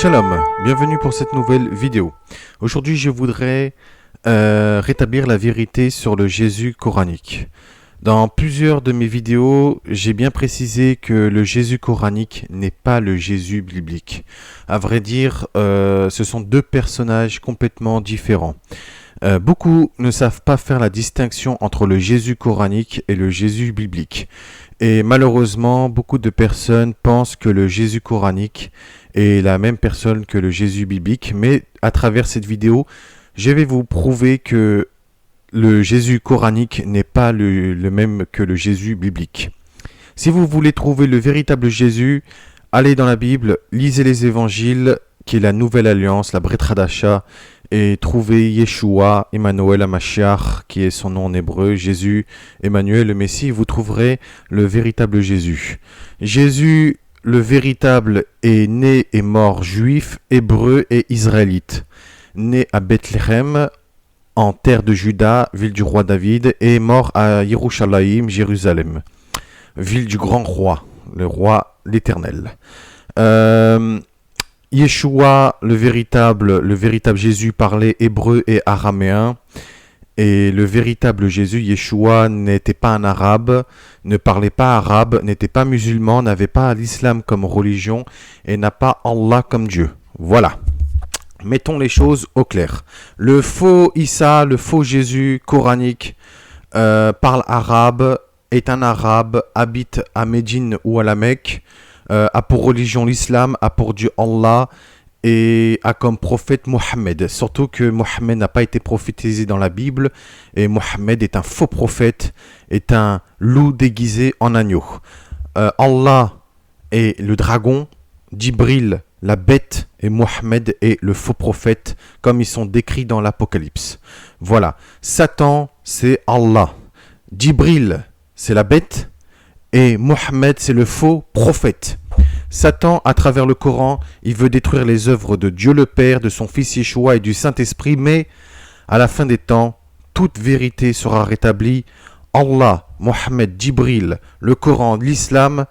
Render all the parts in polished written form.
Shalom, bienvenue pour cette nouvelle vidéo. Aujourd'hui, je voudrais rétablir la vérité sur le Jésus coranique. Dans plusieurs de mes vidéos, j'ai bien précisé que le Jésus coranique n'est pas le Jésus biblique. À vrai dire, ce sont deux personnages complètement différents. Beaucoup ne savent pas faire la distinction entre le Jésus coranique et le Jésus biblique. Et malheureusement, beaucoup de personnes pensent que le Jésus coranique est la même personne que le Jésus biblique. Mais à travers cette vidéo, je vais vous prouver que le Jésus coranique n'est pas le même que le Jésus biblique. Si vous voulez trouver le véritable Jésus, allez dans la Bible, lisez les évangiles, qui est la nouvelle alliance, la Brit Hadasha, et trouvez Yeshua, Emmanuel Hamashiach, qui est son nom en hébreu, Jésus, Emmanuel le Messie, vous trouverez le véritable Jésus. Jésus, le véritable, est né et mort juif, hébreu et israélite. Né à Bethléem, en terre de Juda, ville du roi David, et mort à Yerushalayim, Jérusalem, ville du grand roi, le roi l'Éternel. Yeshua, le véritable Jésus, parlait hébreu et araméen. Et le véritable Jésus, Yeshua, n'était pas un arabe, ne parlait pas arabe, n'était pas musulman, n'avait pas l'islam comme religion et n'a pas Allah comme Dieu. Voilà. Mettons les choses au clair. Le faux Issa, le faux Jésus coranique, parle arabe, est un arabe, habite à Médine ou à la Mecque, a pour religion l'islam, a pour Dieu Allah et a comme prophète Mohammed. Surtout que Mohammed n'a pas été prophétisé dans la Bible et Mohammed est un faux prophète, est un loup déguisé en agneau. Allah est le dragon, Djibril la bête et Mohammed est le faux prophète comme ils sont décrits dans l'Apocalypse. Voilà, Satan c'est Allah, Djibril c'est la bête et Mohammed c'est le faux prophète. Satan, à travers le Coran, il veut détruire les œuvres de Dieu le Père, de son Fils Yeshua et du Saint-Esprit, mais à la fin des temps, toute vérité sera rétablie. Allah, Mohammed, Djibril, le Coran, l'Islam,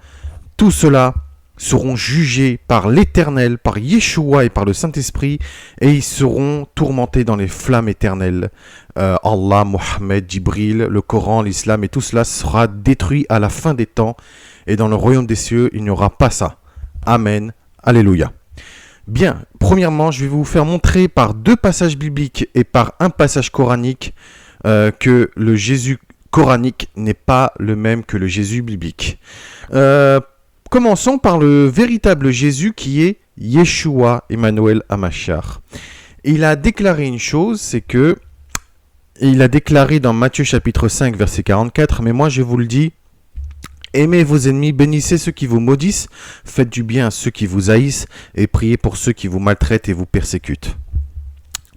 tout cela seront jugés par l'Éternel, par Yeshua et par le Saint-Esprit, et ils seront tourmentés dans les flammes éternelles. Allah, Mohammed, Djibril, le Coran, l'Islam et tout cela sera détruit à la fin des temps, et dans le royaume des cieux, il n'y aura pas ça. Amen. Alléluia. Bien, premièrement, je vais vous faire montrer par deux passages bibliques et par un passage coranique que le Jésus coranique n'est pas le même que le Jésus biblique. Commençons par le véritable Jésus qui est Yeshua, Emmanuel Hamashiach. Il a déclaré une chose, c'est que il a déclaré dans Matthieu chapitre 5 verset 44, mais moi je vous le dis, aimez vos ennemis, bénissez ceux qui vous maudissent, faites du bien à ceux qui vous haïssent et priez pour ceux qui vous maltraitent et vous persécutent.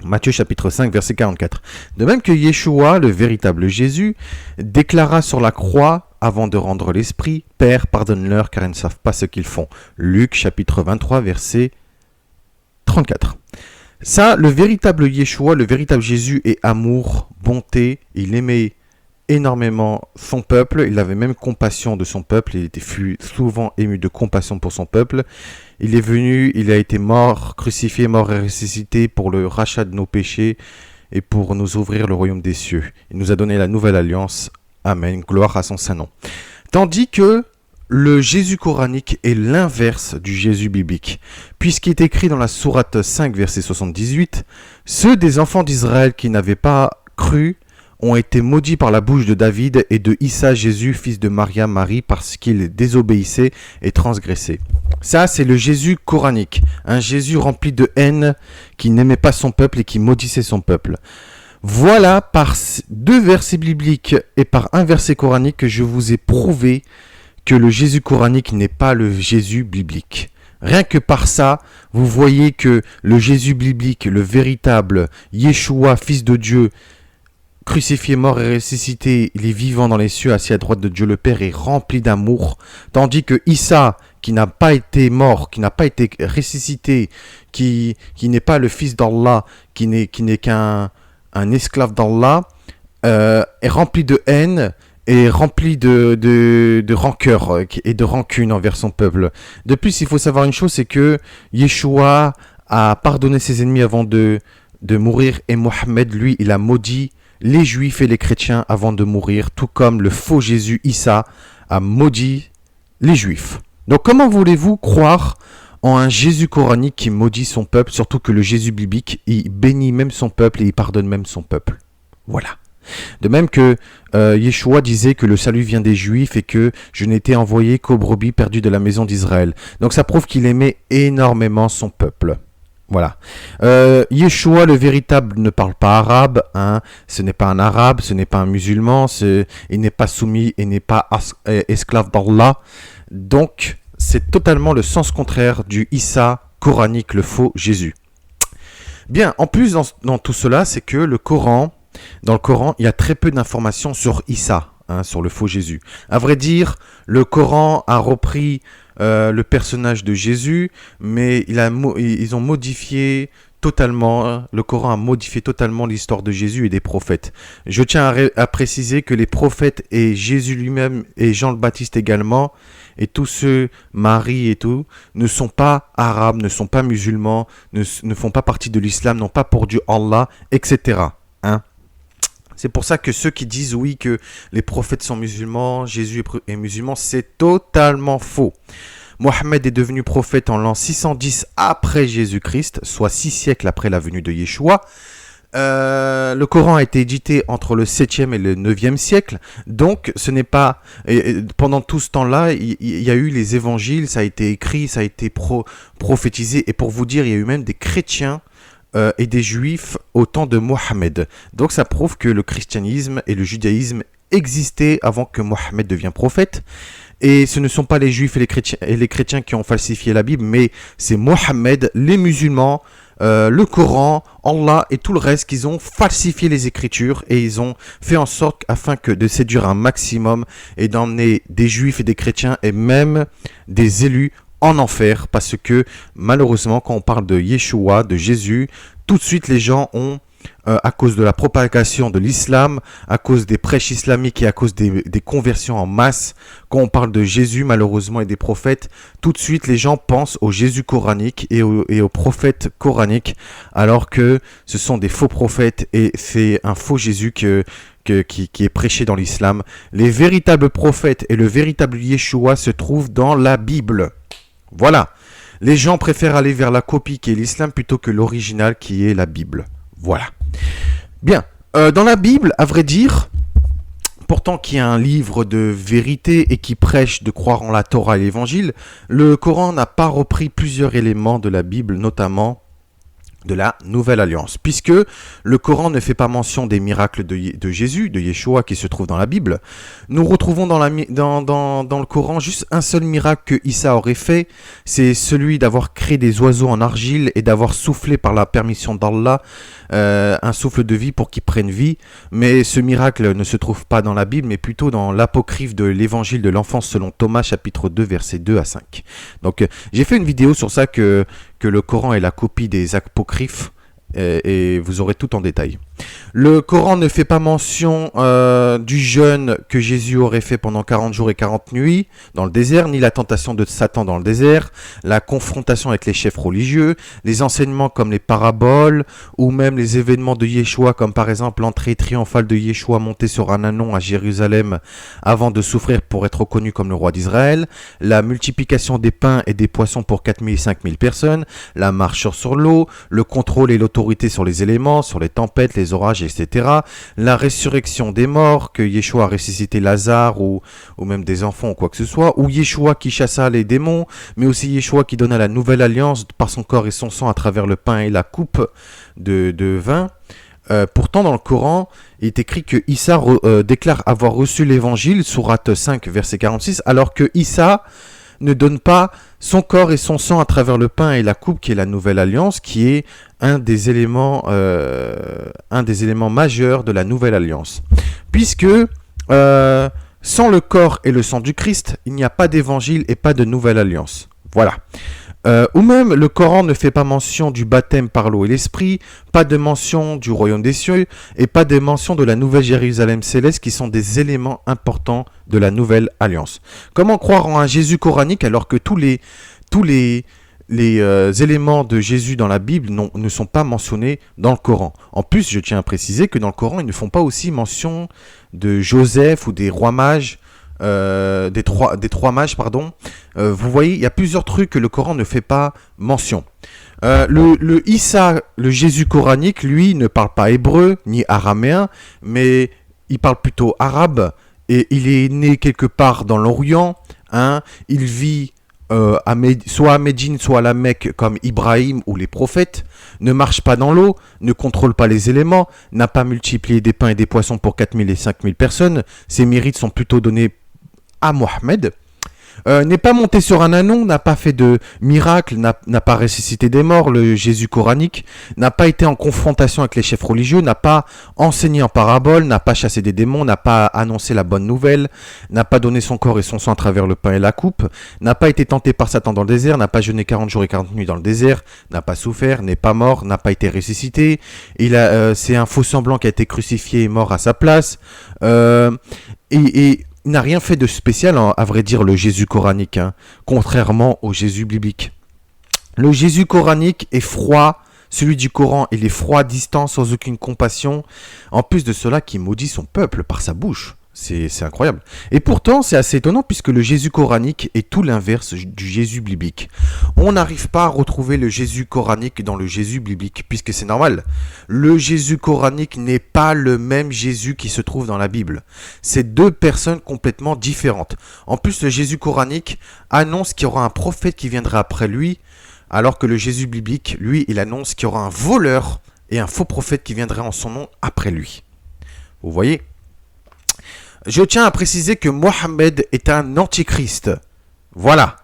Matthieu chapitre 5 verset 44. De même que Yeshua, le véritable Jésus, déclara sur la croix avant de rendre l'esprit, Père, pardonne-leur car ils ne savent pas ce qu'ils font. Luc chapitre 23 verset 34. Ça, le véritable Yeshua, le véritable Jésus est amour, bonté, il aimait énormément son peuple, il avait même compassion de son peuple, fut souvent ému de compassion pour son peuple. Il est venu, il a été mort, crucifié, mort et ressuscité pour le rachat de nos péchés et pour nous ouvrir le royaume des cieux. Il nous a donné la nouvelle alliance. Amen, gloire à son saint nom. Tandis que le Jésus coranique est l'inverse du Jésus biblique, puisqu'il est écrit dans la sourate 5, verset 78, « Ceux des enfants d'Israël qui n'avaient pas cru ont été maudits par la bouche de David et de Issa Jésus, fils de Marie, parce qu'il désobéissait et transgressait. » Ça, c'est le Jésus coranique, un Jésus rempli de haine, qui n'aimait pas son peuple et qui maudissait son peuple. Voilà, par deux versets bibliques et par un verset coranique, que je vous ai prouvé que le Jésus coranique n'est pas le Jésus biblique. Rien que par ça, vous voyez que le Jésus biblique, le véritable Yeshua, fils de Dieu, crucifié, mort et ressuscité, il est vivant dans les cieux, assis à droite de Dieu le Père, est rempli d'amour, tandis que Issa, qui n'a pas été mort, qui n'a pas été ressuscité, qui n'est pas le fils d'Allah, qui n'est qu'un esclave d'Allah, est rempli de haine est rempli de rancœur et de rancune envers son peuple. De plus, il faut savoir une chose, c'est que Yeshua a pardonné ses ennemis avant de mourir, et Mohammed, lui, il a maudit les juifs et les chrétiens avant de mourir, tout comme le faux Jésus Issa a maudit les juifs. Donc comment voulez-vous croire en un Jésus coranique qui maudit son peuple, surtout que le Jésus biblique, il bénit même son peuple et il pardonne même son peuple. Voilà. De même que Yeshua disait que le salut vient des Juifs et que je n'étais envoyé qu'aux brebis perdues de la maison d'Israël. Donc ça prouve qu'il aimait énormément son peuple. Voilà. Yeshua, le véritable, ne parle pas arabe. Hein. Ce n'est pas un arabe, ce n'est pas un musulman. Il n'est pas soumis et n'est pas esclave d'Allah. Donc, c'est totalement le sens contraire du Issa coranique, le faux Jésus. Bien, en plus, dans tout cela, c'est que dans le Coran, il y a très peu d'informations sur Issa, hein, sur le faux Jésus. À vrai dire, le Coran a repris le personnage de Jésus, mais ils ont modifié totalement, le Coran a modifié totalement l'histoire de Jésus et des prophètes. Je tiens à préciser que les prophètes et Jésus lui-même et Jean le Baptiste également, et tous ceux, Marie et tout, ne sont pas arabes, ne sont pas musulmans, ne font pas partie de l'islam, n'ont pas pour Dieu Allah, etc. Hein? C'est pour ça que ceux qui disent oui que les prophètes sont musulmans, Jésus est musulman, c'est totalement faux. Mohammed est devenu prophète en l'an 610 après Jésus-Christ, soit 6 siècles après la venue de Yeshua. Le Coran a été édité entre le 7e et le 9e siècle, donc ce n'est pas... pendant tout ce temps-là, il y a eu les évangiles, ça a été écrit, ça a été prophétisé, et pour vous dire, il y a eu même des chrétiens et des juifs au temps de Mohammed. Donc ça prouve que le christianisme et le judaïsme existaient avant que Mohammed devienne prophète. Et ce ne sont pas les juifs et les chrétiens qui ont falsifié la Bible, mais c'est Mohammed, les musulmans, le Coran, Allah et tout le reste qu'ils ont falsifié les Écritures et ils ont fait en sorte afin que de séduire un maximum et d'emmener des juifs et des chrétiens et même des élus en enfer, parce que malheureusement quand on parle de Yeshua, de Jésus, tout de suite les gens ont à cause de la propagation de l'islam, à cause des prêches islamiques et à cause des conversions en masse, quand on parle de Jésus malheureusement et des prophètes, tout de suite les gens pensent au Jésus coranique et aux prophètes coraniques, alors que ce sont des faux prophètes et c'est un faux Jésus qui est prêché dans l'islam. Les véritables prophètes et le véritable Yeshua se trouvent dans la Bible. Voilà. Les gens préfèrent aller vers la copie qui est l'islam plutôt que l'original qui est la Bible. Voilà. Bien. Dans la Bible, à vrai dire, pourtant qui est un livre de vérité et qui prêche de croire en la Torah et l'Évangile, le Coran n'a pas repris plusieurs éléments de la Bible, notamment de la Nouvelle Alliance, puisque le Coran ne fait pas mention des miracles de Jésus, de Yeshua qui se trouve dans la Bible. Nous retrouvons dans le Coran juste un seul miracle que Issa aurait fait, c'est celui d'avoir créé des oiseaux en argile et d'avoir soufflé par la permission d'Allah un souffle de vie pour qu'ils prennent vie. Mais ce miracle ne se trouve pas dans la Bible, mais plutôt dans l'apocryphe de l'évangile de l'enfance selon Thomas, chapitre 2, versets 2 à 5. Donc j'ai fait une vidéo sur ça que le Coran est la copie des apocryphes et vous aurez tout en détail. Le Coran ne fait pas mention du jeûne que Jésus aurait fait pendant 40 jours et 40 nuits dans le désert, ni la tentation de Satan dans le désert, la confrontation avec les chefs religieux, les enseignements comme les paraboles, ou même les événements de Yeshua, comme par exemple l'entrée triomphale de Yeshua monté sur un ânon à Jérusalem avant de souffrir pour être reconnu comme le roi d'Israël, la multiplication des pains et des poissons pour 4000 et 5000 personnes, la marche sur l'eau, le contrôle et l'autorité sur les éléments, sur les tempêtes, les orages, etc. La résurrection des morts, que Yeshua a ressuscité Lazare ou même des enfants ou quoi que ce soit, ou Yeshua qui chassa les démons, mais aussi Yeshua qui donna la nouvelle alliance par son corps et son sang à travers le pain et la coupe de vin. Pourtant, dans le Coran, il est écrit que Issa déclare avoir reçu l'évangile, sourate 5, verset 46, alors que Issa ne donne pas son corps et son sang à travers le pain et la coupe, qui est la nouvelle alliance, qui est un des éléments majeurs de la nouvelle alliance. Puisque sans le corps et le sang du Christ, il n'y a pas d'évangile et pas de nouvelle alliance. Voilà. Ou même le Coran ne fait pas mention du baptême par l'eau et l'esprit, pas de mention du royaume des cieux et pas de mention de la nouvelle Jérusalem céleste qui sont des éléments importants de la nouvelle alliance. Comment croire en un Jésus coranique alors que tous les éléments de Jésus dans la Bible ne sont pas mentionnés dans le Coran. En plus, je tiens à préciser que dans le Coran, ils ne font pas aussi mention de Joseph ou des rois mages, des trois mages, pardon. Vous voyez, il y a plusieurs trucs que le Coran ne fait pas mention. Le Issa, le Jésus coranique, lui, ne parle pas hébreu ni araméen, mais il parle plutôt arabe et il est né quelque part dans l'Orient. Il vit soit à Médine, soit à la Mecque comme Ibrahim ou les prophètes, ne marche pas dans l'eau, ne contrôle pas les éléments, n'a pas multiplié des pains et des poissons pour 4000 et 5000 personnes. Ses mérites sont plutôt donnés à Mohammed. N'est pas monté sur un anon, n'a pas fait de miracle, n'a pas ressuscité des morts, le Jésus coranique, n'a pas été en confrontation avec les chefs religieux, n'a pas enseigné en parabole, n'a pas chassé des démons, n'a pas annoncé la bonne nouvelle, n'a pas donné son corps et son sang à travers le pain et la coupe, n'a pas été tenté par Satan dans le désert, n'a pas jeûné 40 jours et 40 nuits dans le désert, n'a pas souffert, n'est pas mort, n'a pas été ressuscité, c'est un faux semblant qui a été crucifié et mort à sa place, et il n'a rien fait de spécial, à vrai dire, le Jésus coranique, contrairement au Jésus biblique. Le Jésus coranique est froid, celui du Coran, il est froid, distant, sans aucune compassion. En plus de cela, qui maudit son peuple par sa bouche. C'est incroyable. Et pourtant, c'est assez étonnant puisque le Jésus coranique est tout l'inverse du Jésus biblique. On n'arrive pas à retrouver le Jésus coranique dans le Jésus biblique, puisque c'est normal. Le Jésus coranique n'est pas le même Jésus qui se trouve dans la Bible. C'est deux personnes complètement différentes. En plus, le Jésus coranique annonce qu'il y aura un prophète qui viendra après lui, alors que le Jésus biblique, lui, il annonce qu'il y aura un voleur et un faux prophète qui viendra en son nom après lui. Vous voyez ? Je tiens à préciser que Mohammed est un antichrist. Voilà.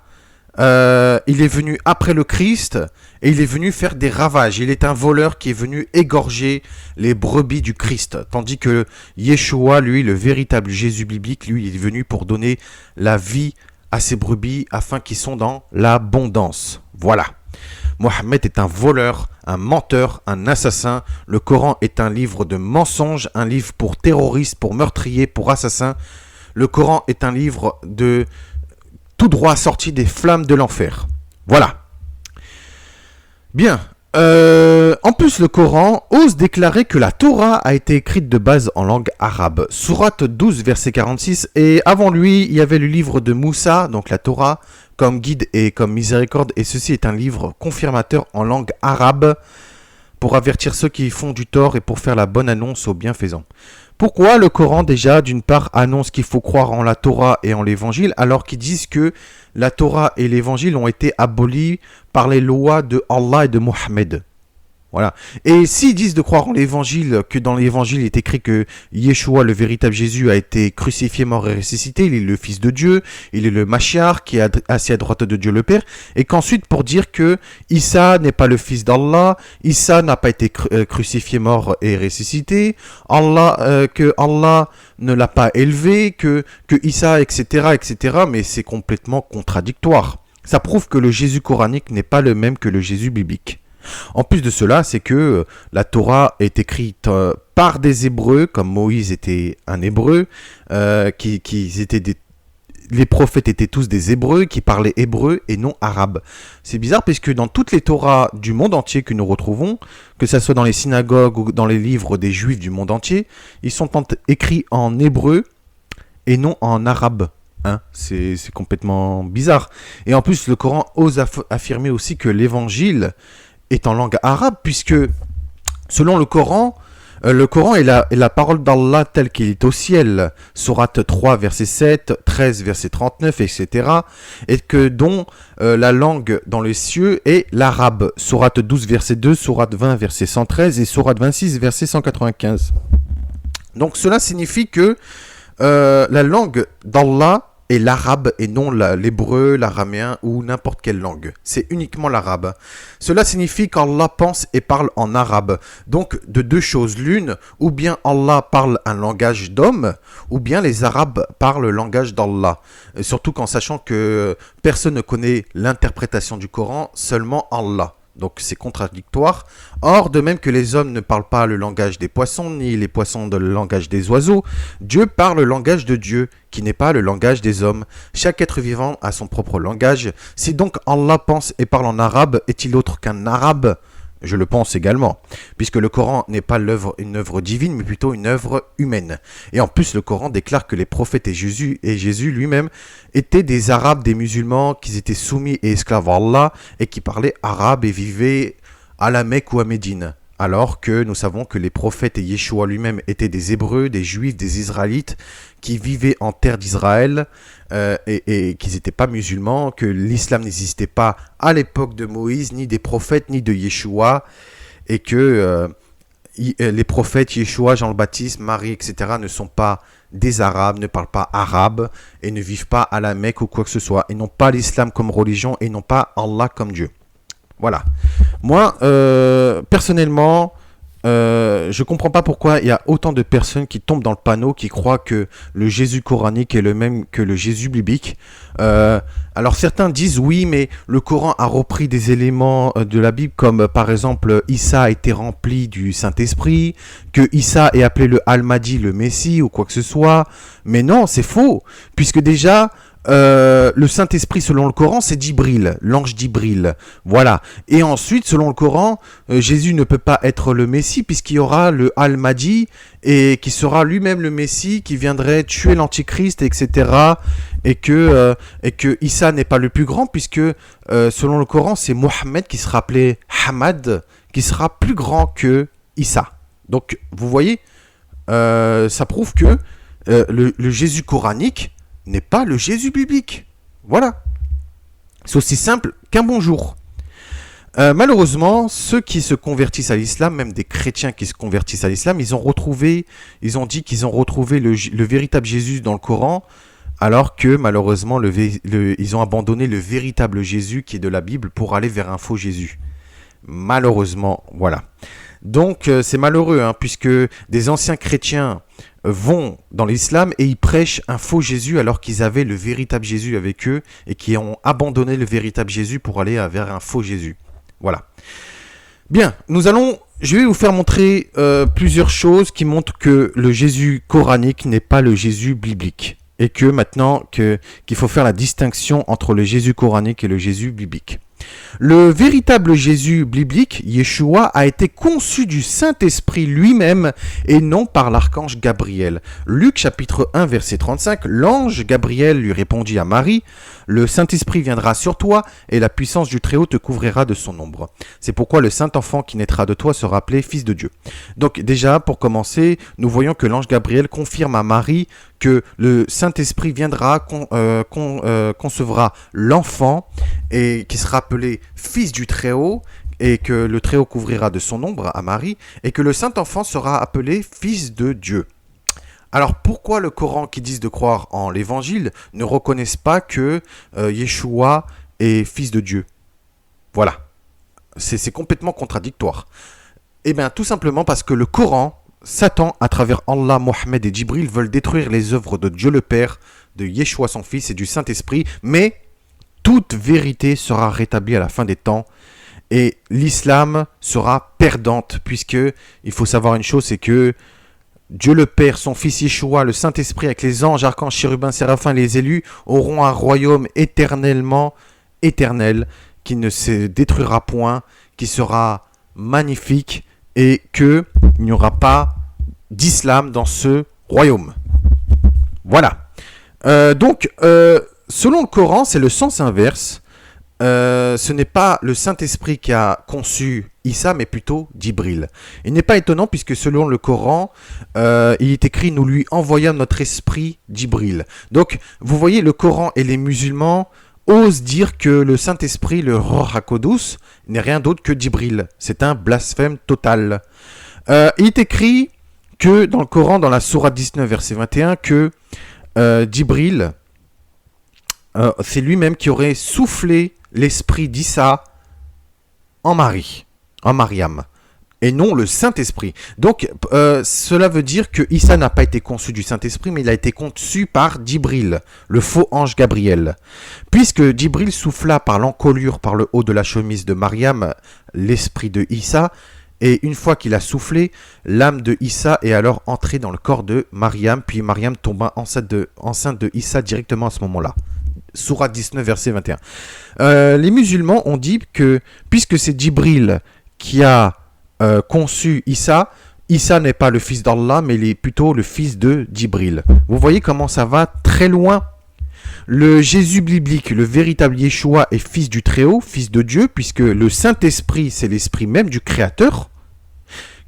Il est venu après le Christ et il est venu faire des ravages. Il est un voleur qui est venu égorger les brebis du Christ. Tandis que Yeshua, lui, le véritable Jésus biblique, lui, il est venu pour donner la vie à ses brebis afin qu'ils soient dans l'abondance. Voilà. Mohammed est un voleur, un menteur, un assassin. Le Coran est un livre de mensonges, un livre pour terroristes, pour meurtriers, pour assassins. Le Coran est un livre de tout droit sorti des flammes de l'enfer. Voilà. Bien. En plus, le Coran ose déclarer que la Torah a été écrite de base en langue arabe. Sourate 12, verset 46. Et avant lui, il y avait le livre de Moussa, donc la Torah, comme guide et comme miséricorde. Et ceci est un livre confirmateur en langue arabe pour avertir ceux qui font du tort et pour faire la bonne annonce aux bienfaisants. Pourquoi le Coran déjà, d'une part, annonce qu'il faut croire en la Torah et en l'Évangile, alors qu'ils disent que la Torah et l'Évangile ont été abolis par les lois de Allah et de Mohammed. Voilà. Et s'ils disent de croire en l'Évangile, que dans l'Évangile il est écrit que Yeshua, le véritable Jésus, a été crucifié, mort et ressuscité, il est le Fils de Dieu, il est le Mashiach qui est assis à droite de Dieu le Père, et qu'ensuite pour dire que Issa n'est pas le Fils d'Allah, Issa n'a pas été crucifié, mort et ressuscité, que Allah ne l'a pas élevé, que Issa, etc., mais c'est complètement contradictoire. Ça prouve que le Jésus coranique n'est pas le même que le Jésus biblique. En plus de cela, c'est que la Torah est écrite par des Hébreux, comme Moïse était un Hébreu, les prophètes étaient tous des Hébreux qui parlaient hébreu et non arabe. C'est bizarre puisque dans toutes les Torahs du monde entier que nous retrouvons, que ce soit dans les synagogues ou dans les livres des Juifs du monde entier, ils sont écrits en hébreu et non en arabe. C'est complètement bizarre. Et en plus, le Coran ose affirmer aussi que l'Évangile est en langue arabe, puisque selon le Coran est la parole d'Allah telle qu'il est au ciel, sourate 3 verset 7, 13 verset 39, etc. Et que dont la langue dans les cieux est l'arabe, sourate 12 verset 2, sourate 20 verset 113 et sourate 26 verset 195. Donc cela signifie que la langue d'Allah est l'arabe et non l'hébreu, l'araméen ou n'importe quelle langue. C'est uniquement l'arabe. Cela signifie qu'Allah pense et parle en arabe. Donc de deux choses l'une, ou bien Allah parle un langage d'homme, ou bien les Arabes parlent le langage d'Allah. Surtout qu'en sachant que personne ne connaît l'interprétation du Coran, seulement Allah. Donc c'est contradictoire. Or, de même que les hommes ne parlent pas le langage des poissons, ni les poissons le langage des oiseaux, Dieu parle le langage de Dieu, qui n'est pas le langage des hommes. Chaque être vivant a son propre langage. Si donc Allah pense et parle en arabe, est-il autre qu'un arabe ? Je le pense également, puisque le Coran n'est pas une œuvre divine, mais plutôt une œuvre humaine. Et en plus, le Coran déclare que les prophètes et Jésus lui-même étaient des Arabes, des musulmans, qui étaient soumis et esclaves à Allah, et qui parlaient arabe et vivaient à la Mecque ou à Médine. Alors que nous savons que les prophètes et Yeshua lui-même étaient des Hébreux, des Juifs, des Israélites, qui vivaient en terre d'Israël, et qu'ils n'étaient pas musulmans, que l'islam n'existait pas à l'époque de Moïse, ni des prophètes, ni de Yeshua, et que les prophètes, Yeshua, Jean le Baptiste, Marie, etc. ne sont pas des Arabes, ne parlent pas arabe, et ne vivent pas à la Mecque ou quoi que ce soit, et n'ont pas l'islam comme religion, et n'ont pas Allah comme Dieu. Voilà. Moi, personnellement, je ne comprends pas pourquoi il y a autant de personnes qui tombent dans le panneau, qui croient que le Jésus coranique est le même que le Jésus biblique. Alors certains disent oui, mais le Coran a repris des éléments de la Bible, comme par exemple Issa a été rempli du Saint-Esprit, que Issa est appelé le Al-Mahdi, le Messie ou quoi que ce soit. Mais non, c'est faux, puisque déjà... le Saint-Esprit selon le Coran c'est Djibril, l'ange Djibril, voilà. Et ensuite selon le Coran, Jésus ne peut pas être le Messie puisqu'il y aura le Al-Mahdi et qui sera lui-même le Messie qui viendrait tuer l'Antichrist, etc. Et que Issa n'est pas le plus grand puisque selon le Coran c'est Mohammed qui sera appelé Hamad, qui sera plus grand que Issa. Donc vous voyez, ça prouve que le Jésus coranique n'est pas le Jésus biblique. Voilà. C'est aussi simple qu'un bonjour. Malheureusement, ceux qui se convertissent à l'islam, même des chrétiens qui se convertissent à l'islam, ils ont dit qu'ils ont retrouvé le véritable Jésus dans le Coran, alors que malheureusement, ils ont abandonné le véritable Jésus qui est de la Bible pour aller vers un faux Jésus. Malheureusement, voilà. Donc c'est malheureux, puisque des anciens chrétiens vont dans l'islam et ils prêchent un faux Jésus alors qu'ils avaient le véritable Jésus avec eux et qui ont abandonné le véritable Jésus pour aller vers un faux Jésus. Voilà. Bien, je vais vous faire montrer plusieurs choses qui montrent que le Jésus coranique n'est pas le Jésus biblique et que maintenant qu'il faut faire la distinction entre le Jésus coranique et le Jésus biblique. Le véritable Jésus biblique, Yeshua, a été conçu du Saint-Esprit lui-même et non par l'archange Gabriel. Luc chapitre 1 verset 35, l'ange Gabriel lui répondit à Marie, « Le Saint-Esprit viendra sur toi et la puissance du Très-Haut te couvrira de son ombre. C'est pourquoi le Saint-Enfant qui naîtra de toi sera appelé Fils de Dieu. » Donc déjà, pour commencer, nous voyons que l'ange Gabriel confirme à Marie que le Saint-Esprit viendra, concevra l'enfant et qui sera appelé Fils du Très-Haut et que le Très-Haut couvrira de son ombre à Marie et que le Saint-Enfant sera appelé Fils de Dieu. Alors pourquoi le Coran qui dit de croire en l'Évangile ne reconnaissent pas que Yeshua est Fils de Dieu ? Voilà, c'est complètement contradictoire. Eh bien tout simplement parce que le Coran, Satan, à travers Allah, Mohammed et Djibril, veulent détruire les œuvres de Dieu le Père, de Yeshua son Fils et du Saint-Esprit, mais toute vérité sera rétablie à la fin des temps et l'islam sera perdante puisque il faut savoir une chose, c'est que Dieu le Père, son Fils Yeshua, le Saint-Esprit avec les anges, archanges, chérubins, séraphins, les élus auront un royaume éternel qui ne se détruira point, qui sera magnifique et qu'il n'y aura pas d'islam dans ce royaume. Voilà. Selon le Coran, c'est le sens inverse. Ce n'est pas le Saint-Esprit qui a conçu Issa, mais plutôt Djibril. Il n'est pas étonnant puisque selon le Coran, il est écrit « Nous lui envoyons notre esprit Djibril ». Donc, vous voyez, le Coran et les musulmans osent dire que le Saint-Esprit, le Ruh HaKodous, n'est rien d'autre que Djibril. C'est un blasphème total. Il est écrit que dans le Coran, dans la sourate 19, verset 21, que Djibril c'est lui-même qui aurait soufflé l'esprit d'Issa en Marie, en Mariam, et non le Saint-Esprit. Donc, cela veut dire que Issa n'a pas été conçu du Saint-Esprit, mais il a été conçu par Djibril, le faux ange Gabriel. Puisque Djibril souffla par l'encolure, par le haut de la chemise de Mariam, l'esprit de Issa, et une fois qu'il a soufflé, l'âme de Issa est alors entrée dans le corps de Mariam, puis Mariam tomba enceinte de Issa directement à ce moment-là. Sourate 19, verset 21. Les musulmans ont dit que, puisque c'est Djibril qui a conçu Issa, Issa n'est pas le fils d'Allah, mais il est plutôt le fils de Djibril. Vous voyez comment ça va très loin. Le Jésus biblique, le véritable Yeshua, est fils du Très-Haut, fils de Dieu, puisque le Saint-Esprit, c'est l'esprit même du Créateur,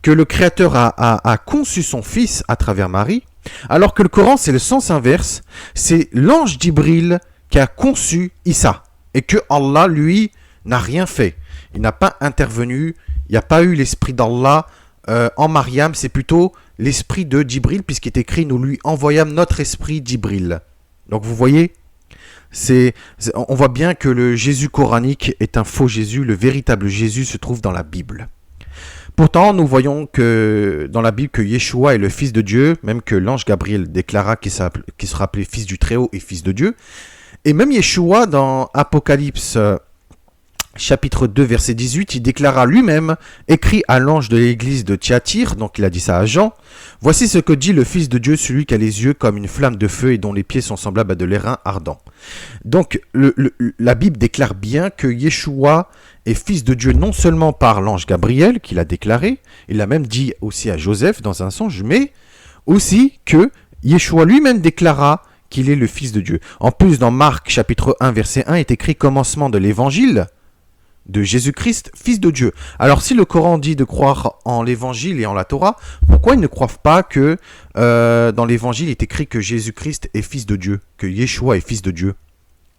que le Créateur a conçu son fils à travers Marie, alors que le Coran, c'est le sens inverse, c'est l'ange Djibril qui a conçu Issa, et que Allah, lui, n'a rien fait. Il n'a pas intervenu, il n'y a pas eu l'esprit d'Allah en Mariam, c'est plutôt l'esprit de Djibril, puisqu'il est écrit, nous lui envoyâmes notre esprit Djibril. Donc vous voyez, on voit bien que le Jésus coranique est un faux Jésus, le véritable Jésus se trouve dans la Bible. Pourtant, nous voyons que dans la Bible que Yeshua est le Fils de Dieu, même que l'ange Gabriel déclara qu'il sera appelé Fils du Très-Haut et Fils de Dieu. Et même Yeshua, dans Apocalypse chapitre 2, verset 18, il déclara lui-même, écrit à l'ange de l'église de Thyatire, donc il a dit ça à Jean, « Voici ce que dit le Fils de Dieu, celui qui a les yeux comme une flamme de feu et dont les pieds sont semblables à de l'airain ardent. » Donc la Bible déclare bien que Yeshua est Fils de Dieu non seulement par l'ange Gabriel, qu'il a déclaré, il l'a même dit aussi à Joseph dans un songe, mais aussi que Yeshua lui-même déclara qu'il est le Fils de Dieu. En plus, dans Marc chapitre 1, verset 1, est écrit « Commencement de l'évangile » de Jésus-Christ, Fils de Dieu. Alors si le Coran dit de croire en l'Évangile et en la Torah, pourquoi ils ne croient pas que dans l'Évangile il est écrit que Jésus-Christ est Fils de Dieu, que Yeshua est Fils de Dieu?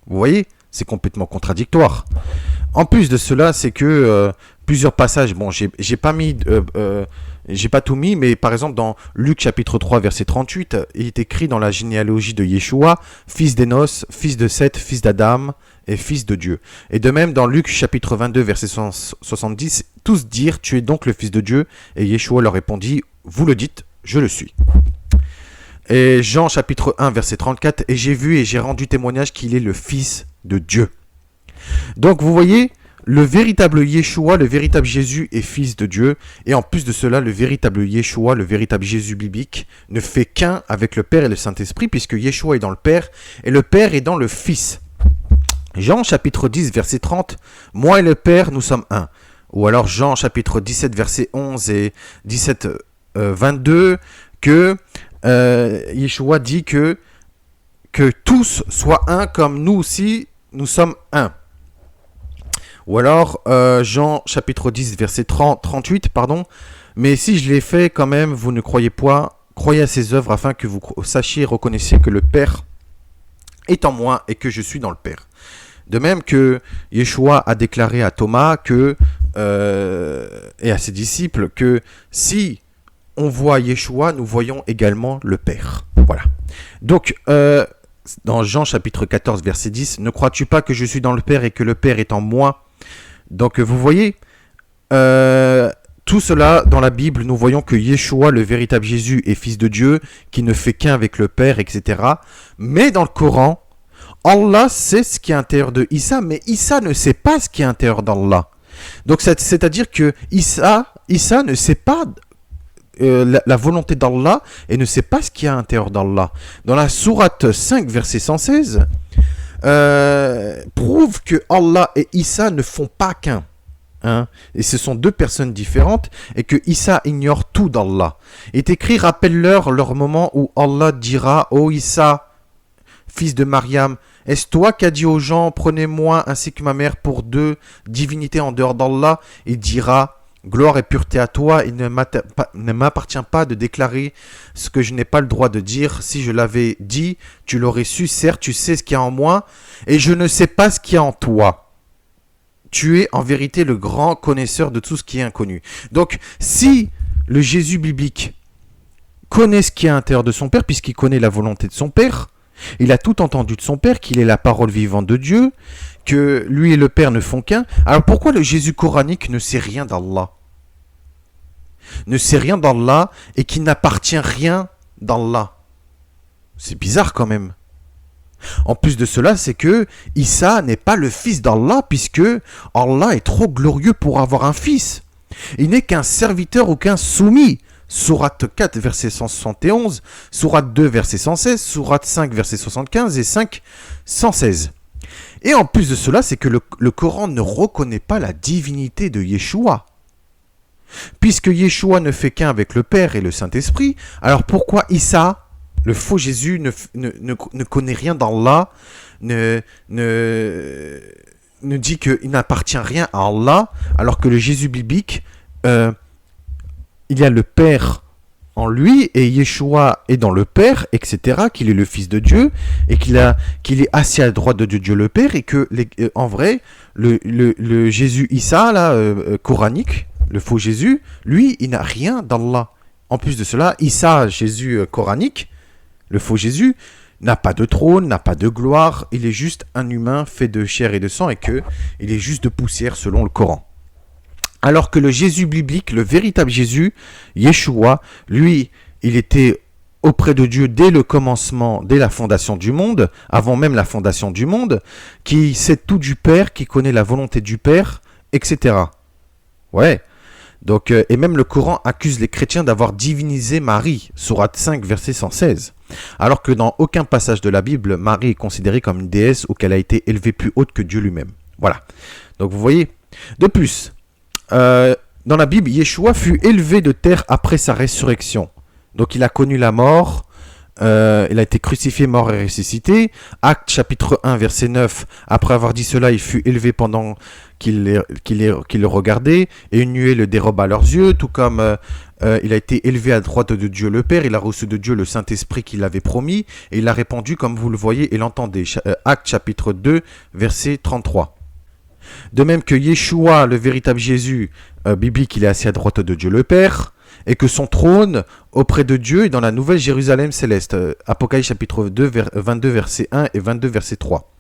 Vous voyez, c'est complètement contradictoire. En plus de cela, c'est que plusieurs passages, bon, j'ai pas tout mis, mais par exemple dans Luc chapitre 3 verset 38, il est écrit dans la généalogie de Yeshua, fils d'Énos, fils de Seth, fils d'Adam et fils de Dieu. Et de même dans Luc chapitre 22 verset 70, tous dirent, tu es donc le fils de Dieu, et Yeshua leur répondit, vous le dites, je le suis. Et Jean chapitre 1 verset 34, et j'ai vu et j'ai rendu témoignage qu'il est le fils de Dieu. Donc vous voyez, le véritable Yeshua, le véritable Jésus est fils de Dieu. Et en plus de cela, le véritable Yeshua, le véritable Jésus biblique, ne fait qu'un avec le Père et le Saint-Esprit, puisque Yeshua est dans le Père et le Père est dans le Fils. Jean chapitre 10, verset 30, « Moi et le Père, nous sommes un ». Ou alors Jean chapitre 17, verset 11 et 17, 22, que Yeshua dit que tous soient un comme nous aussi, nous sommes un. Ou alors, Jean chapitre 10, verset 38, pardon. « Mais si je l'ai fait quand même, vous ne croyez pas, croyez à ses œuvres afin que vous sachiez et reconnaissiez que le Père est en moi et que je suis dans le Père. » De même que Yeshua a déclaré à Thomas et à ses disciples que si on voit Yeshua, nous voyons également le Père. Voilà. Donc, dans Jean chapitre 14, verset 10, « Ne crois-tu pas que je suis dans le Père et que le Père est en moi ?» Donc vous voyez, tout cela dans la Bible, nous voyons que Yeshua, le véritable Jésus, est fils de Dieu, qui ne fait qu'un avec le Père, etc. Mais dans le Coran, Allah sait ce qui est à l'intérieur de Issa, mais Issa ne sait pas ce qui est à l'intérieur d'Allah. Donc c'est-à-dire que Issa ne sait pas la volonté d'Allah et ne sait pas ce qu'il y a à l'intérieur d'Allah. Dans la sourate 5, verset 116, prouve que Allah et Issa ne font pas qu'un. Hein, et ce sont deux personnes différentes et que Issa ignore tout d'Allah. Il est écrit, rappelle-leur leur moment où Allah dira, ô Issa, fils de Mariam, est-ce toi qui as dit aux gens, prenez-moi ainsi que ma mère pour deux divinités en dehors d'Allah? Il dira, gloire et pureté à toi, il ne m'appartient pas de déclarer ce que je n'ai pas le droit de dire. Si je l'avais dit, tu l'aurais su, certes, tu sais ce qu'il y a en moi, et je ne sais pas ce qu'il y a en toi. Tu es en vérité le grand connaisseur de tout ce qui est inconnu. Donc, si le Jésus biblique connaît ce qui est à l'intérieur de son Père, puisqu'il connaît la volonté de son Père, Il a tout entendu de son Père, qu'il est la parole vivante de Dieu, que lui et le Père ne font qu'un. Alors pourquoi le Jésus coranique ne sait rien d'Allah? Ne sait rien d'Allah et qui n'appartient rien d'Allah. C'est bizarre quand même. En plus de cela, c'est que Isa n'est pas le fils d'Allah, puisque Allah est trop glorieux pour avoir un fils. Il n'est qu'un serviteur ou qu'un soumis. Sourate 4, verset 171, Sourate 2, verset 116, Sourate 5, verset 75 et 5, 116. Et en plus de cela, c'est que le Coran ne reconnaît pas la divinité de Yeshua. Puisque Yeshua ne fait qu'un avec le Père et le Saint-Esprit, alors pourquoi Isa, le faux Jésus, ne connaît rien d'Allah, ne dit qu'il n'appartient rien à Allah, alors que le Jésus biblique, il y a le Père en lui, et Yeshua est dans le Père, etc., qu'il est le Fils de Dieu, et qu'il est assis à la droite de Dieu le Père, et que, en vrai, le Jésus Isa, là, coranique, le faux Jésus, lui, il n'a rien d'Allah. En plus de cela, Isa, Jésus coranique, le faux Jésus, n'a pas de trône, n'a pas de gloire, il est juste un humain fait de chair et de sang, et il est juste de poussière selon le Coran. Alors que le Jésus biblique, le véritable Jésus, Yeshua, lui, il était auprès de Dieu dès le commencement, dès la fondation du monde, avant même la fondation du monde, qui sait tout du Père, qui connaît la volonté du Père, etc. Ouais. Donc, et même le Coran accuse les chrétiens d'avoir divinisé Marie, sourate 5, verset 116. Alors que dans aucun passage de la Bible, Marie est considérée comme une déesse ou qu'elle a été élevée plus haute que Dieu lui-même. Voilà. Donc vous voyez. De plus, dans la Bible, Yeshua fut élevé de terre après sa résurrection. Donc il a connu la mort, il a été crucifié, mort et ressuscité. Actes chapitre 1, verset 9. Après avoir dit cela, il fut élevé pendant qu'il le regardait, et une nuée le déroba à leurs yeux, tout comme il a été élevé à droite de Dieu le Père, il a reçu de Dieu le Saint-Esprit qu'il avait promis, et il a répandu comme vous le voyez et l'entendez. Actes chapitre 2, verset 33. De même que Yeshua, le véritable Jésus biblique, il est assis à droite de Dieu le Père, et que son trône auprès de Dieu est dans la nouvelle Jérusalem céleste. Apocalypse chapitre 2, 22, verset 1 et 22, verset 3.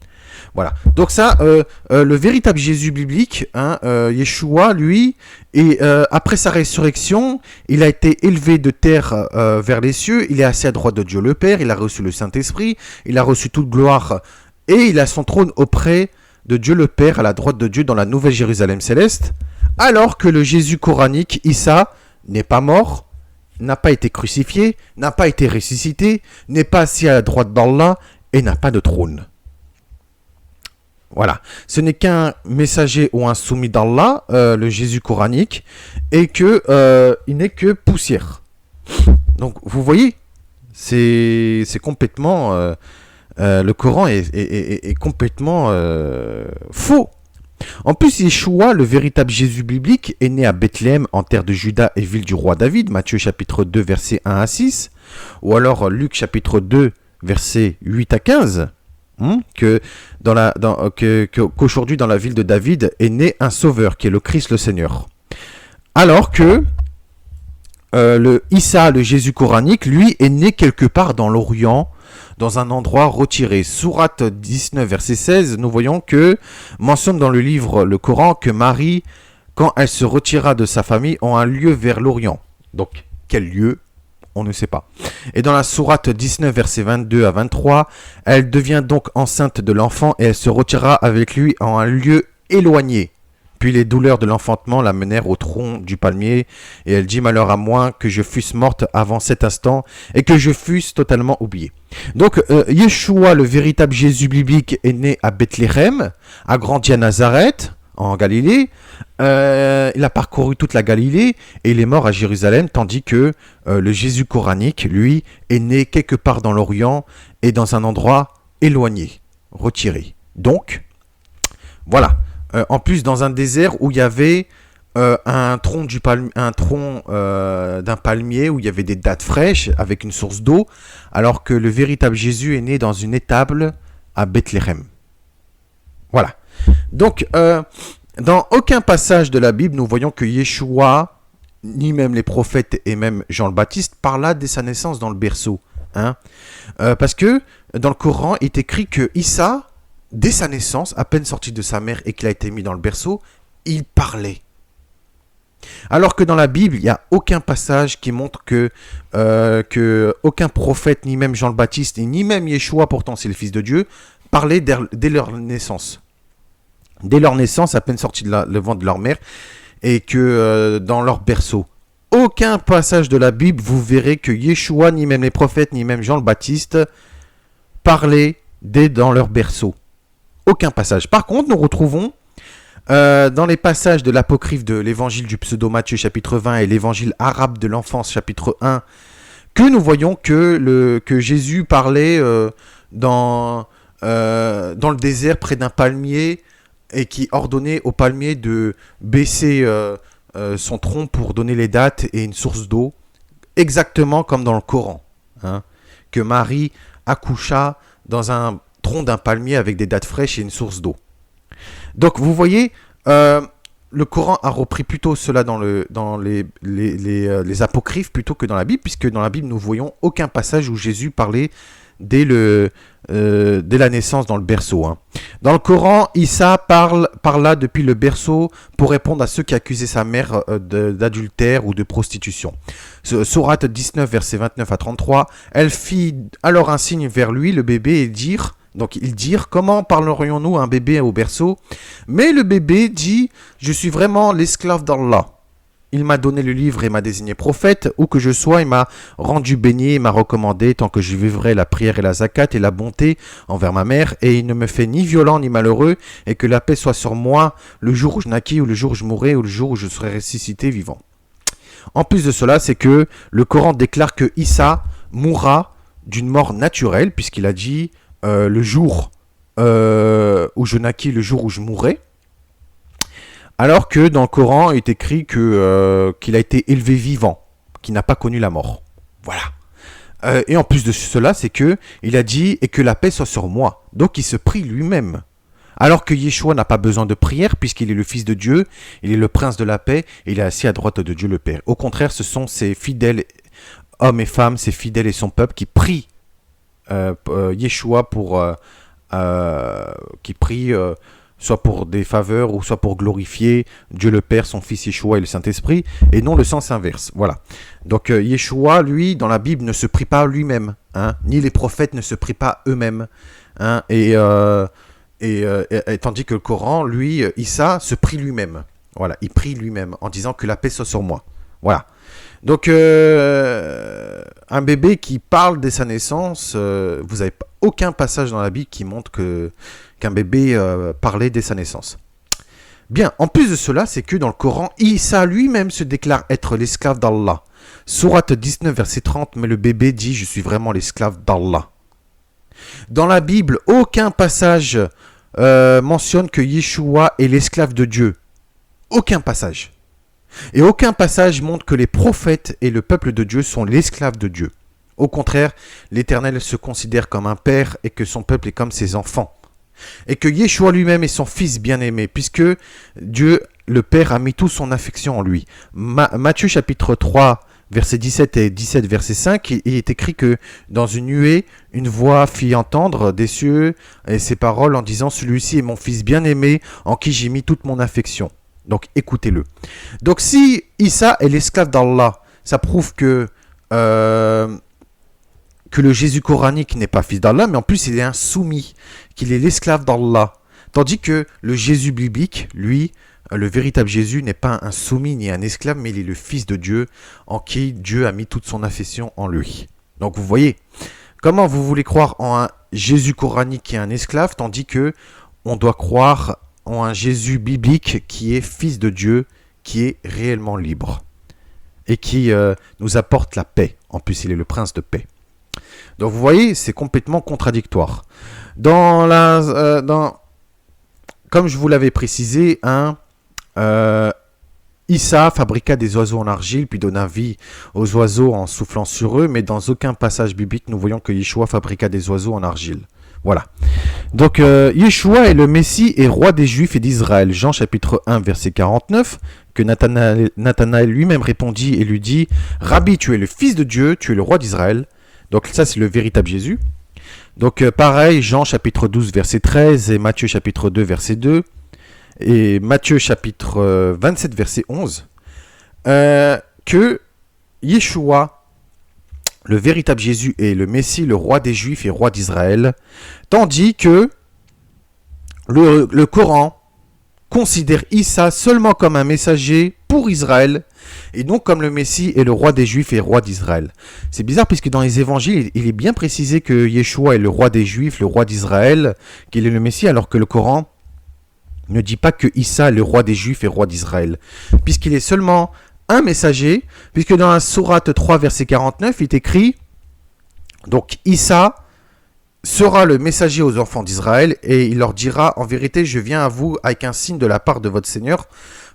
Voilà. Donc ça, le véritable Jésus biblique, Yeshua, lui, et après sa résurrection, il a été élevé de terre vers les cieux, il est assis à droite de Dieu le Père, il a reçu le Saint-Esprit, il a reçu toute gloire, et il a son trône auprès de Dieu le Père, à la droite de Dieu dans la nouvelle Jérusalem céleste, alors que le Jésus coranique, Isa, n'est pas mort, n'a pas été crucifié, n'a pas été ressuscité, n'est pas assis à la droite d'Allah et n'a pas de trône. Voilà, ce n'est qu'un messager ou un soumis d'Allah, le Jésus coranique, et il n'est que poussière. Donc vous voyez, c'est complètement... le Coran est complètement faux. En plus, Yeshua, le véritable Jésus biblique, est né à Bethléem, en terre de Juda et ville du roi David, Matthieu chapitre 2, versets 1 à 6, ou alors Luc chapitre 2, versets 8 à 15, qu'aujourd'hui dans la ville de David est né un sauveur, qui est le Christ le Seigneur. Alors que le Isa, le Jésus coranique, lui, est né quelque part dans l'Orient, dans un endroit retiré. Sourate 19, verset 16, nous voyons que mentionne dans le livre, le Coran, que Marie, quand elle se retira de sa famille, a un lieu vers l'Orient. Donc, quel lieu? On ne sait pas. Et dans la sourate 19, verset 22 à 23, elle devient donc enceinte de l'enfant et elle se retira avec lui en un lieu éloigné. Puis les douleurs de l'enfantement la menèrent au tronc du palmier, et elle dit: malheur à moi que je fusse morte avant cet instant, et que je fusse totalement oubliée. Donc, Yeshua, le véritable Jésus biblique, est né à Bethléem, a grandi à Nazareth, en Galilée, il a parcouru toute la Galilée, et il est mort à Jérusalem, tandis que le Jésus coranique, lui, est né quelque part dans l'Orient, et dans un endroit éloigné, retiré. Donc, voilà. En plus, dans un désert où il y avait un tronc d'un palmier, où il y avait des dattes fraîches avec une source d'eau, alors que le véritable Jésus est né dans une étable à Bethléem. Voilà. Donc, dans aucun passage de la Bible, nous voyons que Yeshua, ni même les prophètes et même Jean le Baptiste, parla dès sa naissance dans le berceau. Hein. Parce que dans le Coran, il est écrit que Issa, dès sa naissance, à peine sorti de sa mère et qu'il a été mis dans le berceau, il parlait. Alors que dans la Bible, il n'y a aucun passage qui montre que aucun prophète, ni même Jean le Baptiste, ni même Yeshua, pourtant c'est le Fils de Dieu, parlait dès leur naissance. Dès leur naissance, à peine sortis de le ventre de leur mère, et que dans leur berceau. Aucun passage de la Bible, vous verrez que Yeshua, ni même les prophètes, ni même Jean le Baptiste, parlaient dès dans leur berceau. Aucun passage. Par contre, nous retrouvons dans les passages de l'apocryphe de l'évangile du pseudo-Matthieu chapitre 20 et l'évangile arabe de l'enfance chapitre 1, que nous voyons que Jésus parlait dans le désert près d'un palmier et qui ordonnait au palmier de baisser son tronc pour donner les dattes et une source d'eau, exactement comme dans le Coran, hein, que Marie accoucha dans un tronc d'un palmier avec des dattes fraîches et une source d'eau. Donc vous voyez, le Coran a repris plutôt cela dans les apocryphes plutôt que dans la Bible, puisque dans la Bible nous voyons aucun passage où Jésus parlait dès la naissance dans le berceau. Hein. Dans le Coran, Issa parla depuis le berceau pour répondre à ceux qui accusaient sa mère d'adultère ou de prostitution. Sourate 19, versets 29 à 33, elle fit alors un signe vers lui, le bébé, et ils dirent, comment parlerions-nous à un bébé au berceau? Mais le bébé dit, je suis vraiment l'esclave d'Allah. Il m'a donné le livre et m'a désigné prophète. Où que je sois, il m'a rendu béni et m'a recommandé tant que je vivrai la prière et la zakat et la bonté envers ma mère. Et il ne me fait ni violent ni malheureux. Et que la paix soit sur moi le jour où je naquis ou le jour où je mourrai ou le jour où je serai ressuscité vivant. En plus de cela, c'est que le Coran déclare que Issa mourra d'une mort naturelle, puisqu'il a dit le jour où je naquis, le jour où je mourrai. Alors que dans le Coran, il est écrit qu'il a été élevé vivant, qu'il n'a pas connu la mort. Voilà. Et en plus de cela, c'est que il a dit et que la paix soit sur moi. Donc il se prie lui-même. Alors que Yeshua n'a pas besoin de prière puisqu'il est le Fils de Dieu, il est le Prince de la paix, et il est assis à droite de Dieu le Père. Au contraire, ce sont ses fidèles hommes et femmes, ses fidèles et son peuple qui prient Yeshua qui prie soit pour des faveurs ou soit pour glorifier Dieu le Père, son Fils Yeshua et le Saint-Esprit, et non le sens inverse. Voilà. Donc Yeshua, lui, dans la Bible, ne se prie pas lui-même, hein, ni les prophètes ne se prient pas eux-mêmes, hein, et tandis que le Coran, lui, Issa, se prie lui-même. Voilà, il prie lui-même en disant que la paix soit sur moi. Voilà. Donc, un bébé qui parle dès sa naissance, vous n'avez aucun passage dans la Bible qui montre qu'un bébé parlait dès sa naissance. Bien, en plus de cela, c'est que dans le Coran, Issa lui-même se déclare être l'esclave d'Allah. Sourate 19, verset 30, mais le bébé dit « Je suis vraiment l'esclave d'Allah ». Dans la Bible, aucun passage mentionne que Yeshua est l'esclave de Dieu. Aucun passage. Et aucun passage montre que les prophètes et le peuple de Dieu sont l'esclave de Dieu. Au contraire, l'Éternel se considère comme un père et que son peuple est comme ses enfants. Et que Yeshua lui-même est son fils bien-aimé, puisque Dieu, le Père, a mis toute son affection en lui. Matthieu chapitre 3, verset 17 et 17, verset 5, il est écrit que dans une nuée, une voix fit entendre des cieux et ces paroles en disant « Celui-ci est mon fils bien-aimé, en qui j'ai mis toute mon affection. » Donc écoutez-le. Donc si Issa est l'esclave d'Allah, ça prouve que le Jésus coranique n'est pas fils d'Allah, mais en plus il est un soumis, qu'il est l'esclave d'Allah. Tandis que le Jésus biblique, lui, le véritable Jésus n'est pas un soumis ni un esclave, mais il est le fils de Dieu, en qui Dieu a mis toute son affection en lui. Donc vous voyez, comment vous voulez croire en un Jésus coranique qui est un esclave, tandis que on doit croire en un Jésus biblique qui est fils de Dieu, qui est réellement libre et qui nous apporte la paix. En plus, il est le prince de paix. Donc vous voyez, c'est complètement contradictoire. Comme je vous l'avais précisé, Issa fabriqua des oiseaux en argile, puis donna vie aux oiseaux en soufflant sur eux, mais dans aucun passage biblique, nous voyons que Yeshua fabriqua des oiseaux en argile. Voilà. Donc, Yeshua est le Messie et roi des Juifs et d'Israël. Jean chapitre 1, verset 49, que Nathanaël lui-même répondit et lui dit « Rabbi, tu es le fils de Dieu, tu es le roi d'Israël. » Donc ça, c'est le véritable Jésus. Donc pareil, Jean chapitre 12, verset 13, et Matthieu chapitre 2, verset 2, et Matthieu chapitre 27, verset 11, que Yeshua, le véritable Jésus, est le Messie, le roi des Juifs et roi d'Israël, tandis que le Coran considère Issa seulement comme un messager pour Israël, et non comme le Messie est le roi des Juifs et roi d'Israël. C'est bizarre puisque dans les évangiles, il est bien précisé que Yeshua est le roi des Juifs, le roi d'Israël, qu'il est le Messie, alors que le Coran ne dit pas que Issa est le roi des Juifs et roi d'Israël, puisqu'il est seulement un messager, puisque dans la sourate 3, verset 49, il est écrit, donc Issa sera le messager aux enfants d'Israël, et il leur dira, en vérité, je viens à vous avec un signe de la part de votre Seigneur.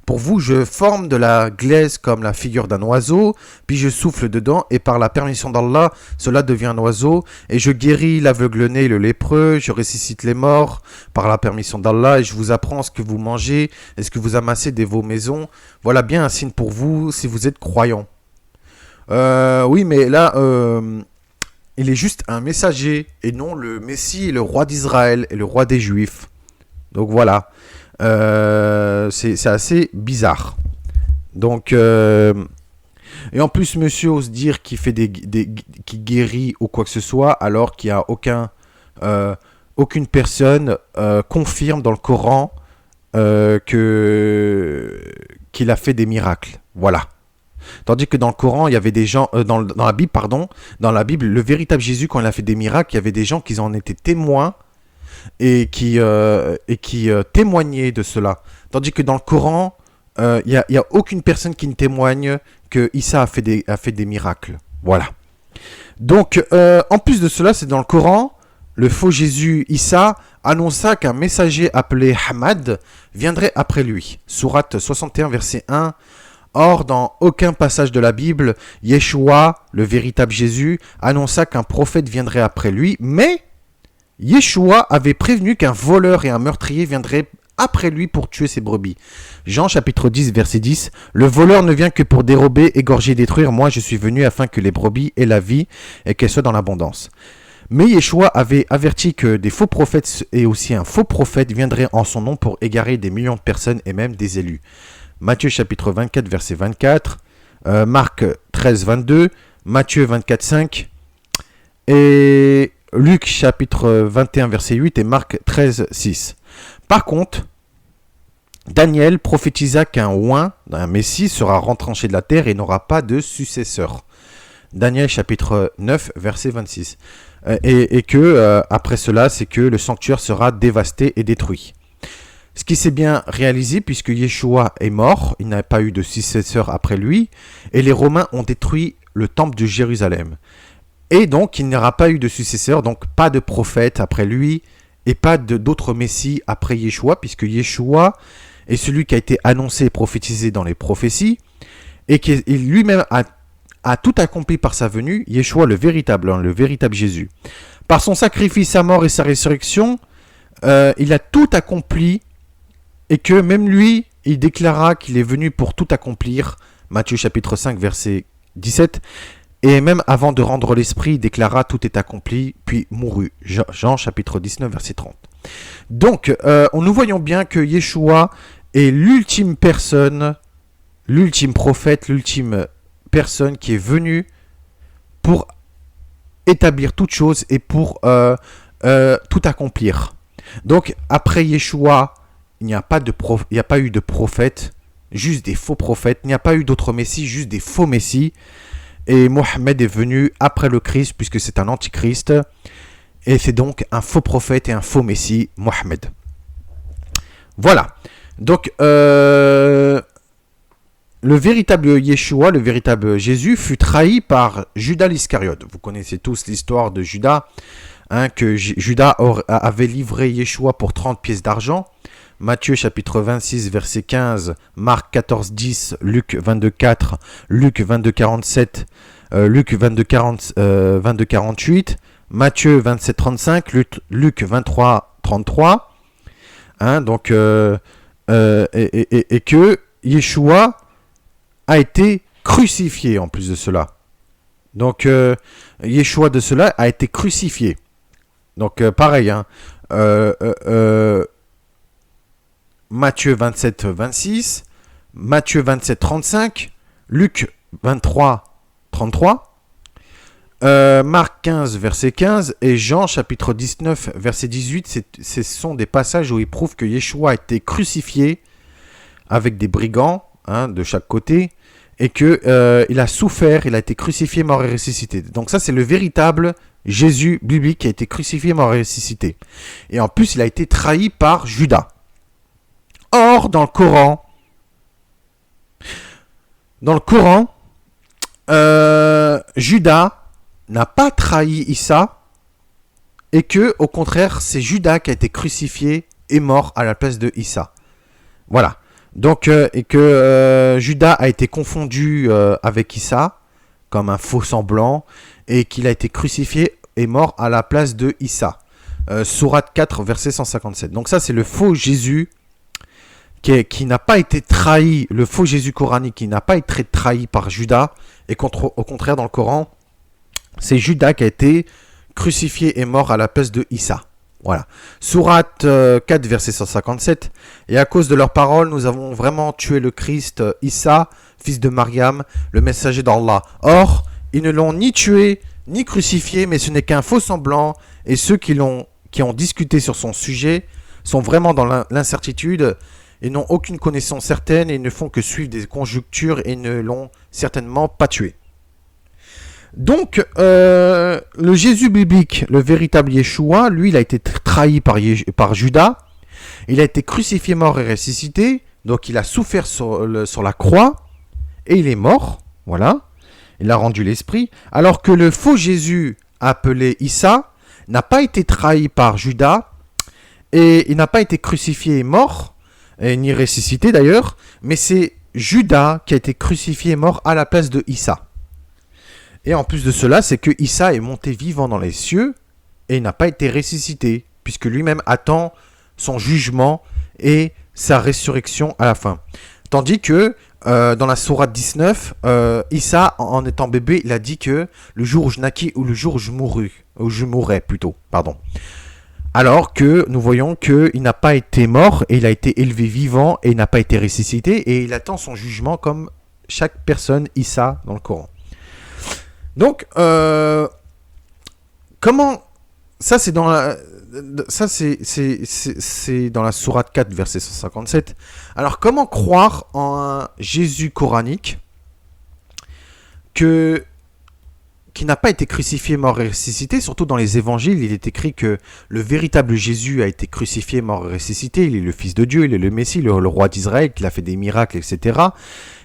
Pour vous, je forme de la glaise comme la figure d'un oiseau, puis je souffle dedans, et par la permission d'Allah, cela devient un oiseau, et je guéris l'aveugle-né et le lépreux, je ressuscite les morts par la permission d'Allah, et je vous apprends ce que vous mangez, et ce que vous amassez de vos maisons. Voilà bien un signe pour vous, si vous êtes croyants. Oui, mais là, il est juste un messager, et non le Messie, et le roi d'Israël, et le roi des Juifs. Donc voilà. C'est assez bizarre. Donc, et en plus, monsieur ose dire qu'il fait qu'il guérit ou quoi que ce soit, alors qu'il n'y a aucune personne confirme dans le Coran qu'il a fait des miracles. Voilà. Tandis que dans le Coran, il y avait des gens, dans la Bible, dans la Bible, le véritable Jésus, quand il a fait des miracles, il y avait des gens qui en étaient témoins et qui témoignaient de cela. Tandis que dans le Coran, il y a aucune personne qui ne témoigne que Issa a fait des miracles. Voilà. Donc, en plus de cela, c'est dans le Coran, le faux Jésus Issa annonça qu'un messager appelé Hamad viendrait après lui. Sourate 61, verset 1. Or, dans aucun passage de la Bible, Yeshua, le véritable Jésus, annonça qu'un prophète viendrait après lui, mais Yeshua avait prévenu qu'un voleur et un meurtrier viendraient après lui pour tuer ses brebis. Jean chapitre 10, verset 10. Le voleur ne vient que pour dérober, égorger, détruire. Moi, je suis venu afin que les brebis aient la vie et qu'elles soient dans l'abondance. Mais Yeshua avait averti que des faux prophètes et aussi un faux prophète viendraient en son nom pour égarer des millions de personnes et même des élus. Matthieu chapitre 24, verset 24, Marc 13, 22, Matthieu 24, 5, et Luc chapitre 21, verset 8, et Marc 13, 6. Par contre, Daniel prophétisa qu'un oint, un Messie, sera retranché de la terre et n'aura pas de successeur. Daniel chapitre 9, verset 26. Et que, après cela, c'est que le sanctuaire sera dévasté et détruit. Ce qui s'est bien réalisé puisque Yeshua est mort, il n'a pas eu de successeur après lui, et les Romains ont détruit le temple de Jérusalem. Et donc il n'y aura pas eu de successeur, donc pas de prophète après lui, et pas d'autres messies après Yeshua, puisque Yeshua est celui qui a été annoncé et prophétisé dans les prophéties, et qui lui-même a tout accompli par sa venue, Yeshua le véritable Jésus. Par son sacrifice, sa mort et sa résurrection, il a tout accompli, et que même lui, il déclara qu'il est venu pour tout accomplir. Matthieu chapitre 5, verset 17. Et même avant de rendre l'esprit, il déclara tout est accompli, puis mourut. Jean chapitre 19, verset 30. Donc, nous voyons bien que Yeshua est l'ultime personne, l'ultime prophète, l'ultime personne qui est venue pour établir toute chose et pour tout accomplir. Donc, après Yeshua, il n'y a pas eu de prophète, juste des faux prophètes. Il n'y a pas eu d'autres messies, juste des faux messies. Et Mohammed est venu après le Christ, puisque c'est un antichrist. Et c'est donc un faux prophète et un faux messie, Mohammed. Voilà. Donc, le véritable Yeshua, le véritable Jésus, fut trahi par Judas l'Iscariote. Vous connaissez tous l'histoire de Judas, que Judas avait livré Yeshua pour 30 pièces d'argent. Matthieu chapitre 26, verset 15, Marc 14, 10, Luc 22, 4, Luc 22, 47, Luc 22, 48, Matthieu 27, 35, Luc 23, 33. Donc, et que Yeshua a été crucifié en plus de cela. Donc, Yeshua de cela a été crucifié. Donc, pareil, hein, Matthieu 27, 26, Matthieu 27, 35, Luc 23, 33, Marc 15, verset 15 et Jean chapitre 19, verset 18. Ce sont des passages où il prouve que Yeshua a été crucifié avec des brigands, hein, de chaque côté, et qu'il a souffert, il a été crucifié, mort et ressuscité. Donc ça, c'est le véritable Jésus biblique qui a été crucifié, mort et ressuscité. Et en plus, il a été trahi par Judas. Or, dans le Coran, Judas n'a pas trahi Issa, et que, au contraire, c'est Judas qui a été crucifié et mort à la place de Issa. Voilà. Donc, et que Judas a été confondu avec Issa, comme un faux semblant, et qu'il a été crucifié et mort à la place de Issa. Sourate 4, verset 157. Donc ça, c'est le faux Jésus qui n'a pas été trahi, le faux Jésus coranique qui n'a pas été trahi par Judas, et au contraire, dans le Coran, c'est Judas qui a été crucifié et mort à la place de Issa. Voilà. Sourate 4, verset 157. Et à cause de leurs paroles, nous avons vraiment tué le Christ, Issa, fils de Mariam, le messager d'Allah. Or, ils ne l'ont ni tué, ni crucifié, mais ce n'est qu'un faux semblant. Et ceux qui ont discuté sur son sujet sont vraiment dans l'incertitude et n'ont aucune connaissance certaine et ne font que suivre des conjectures et ne l'ont certainement pas tué. Donc, le Jésus biblique, le véritable Yeshua, lui, il a été trahi par Judas. Il a été crucifié, mort et ressuscité. Donc, il a souffert sur la croix et il est mort. Voilà. Il a rendu l'esprit. Alors que le faux Jésus, appelé Issa, n'a pas été trahi par Judas et il n'a pas été crucifié et mort, et ni ressuscité d'ailleurs, mais c'est Judas qui a été crucifié et mort à la place de Issa. Et en plus de cela, c'est que Issa est monté vivant dans les cieux et n'a pas été ressuscité, puisque lui-même attend son jugement et sa résurrection à la fin. Tandis que dans la sourate 19, Issa, en étant bébé, il a dit que le jour où je naquis ou le jour où je mourrais plutôt, pardon. Alors que nous voyons qu'il n'a pas été mort et il a été élevé vivant et il n'a pas été ressuscité et il attend son jugement comme chaque personne Issa dans le Coran. Donc, comment ça c'est dans la sourate 4 verset 157. Alors comment croire en un Jésus coranique qui n'a pas été crucifié, mort et ressuscité? Surtout dans les évangiles, il est écrit que le véritable Jésus a été crucifié, mort et ressuscité. Il est le Fils de Dieu, il est le Messie, le roi d'Israël, qu'il a fait des miracles, etc.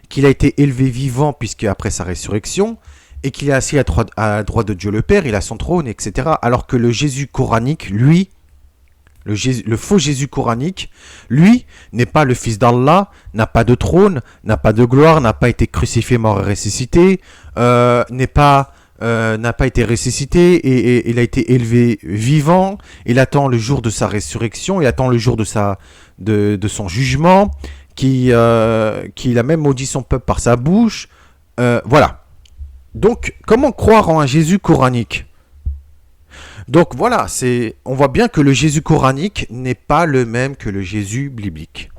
Qu'il a été élevé vivant puisque après sa résurrection, et qu'il est assis à droite de Dieu le Père, il a son trône, etc. Alors que le Jésus coranique, lui, le faux Jésus coranique, lui, n'est pas le Fils d'Allah, n'a pas de trône, n'a pas de gloire, n'a pas été crucifié, mort et ressuscité, n'a pas été ressuscité, et il a été élevé vivant, il attend le jour de sa résurrection, il attend le jour de son jugement, qu'il a même maudit son peuple par sa bouche, voilà. Donc, comment croire en un Jésus coranique? Donc voilà, on voit bien que le Jésus coranique n'est pas le même que le Jésus biblique.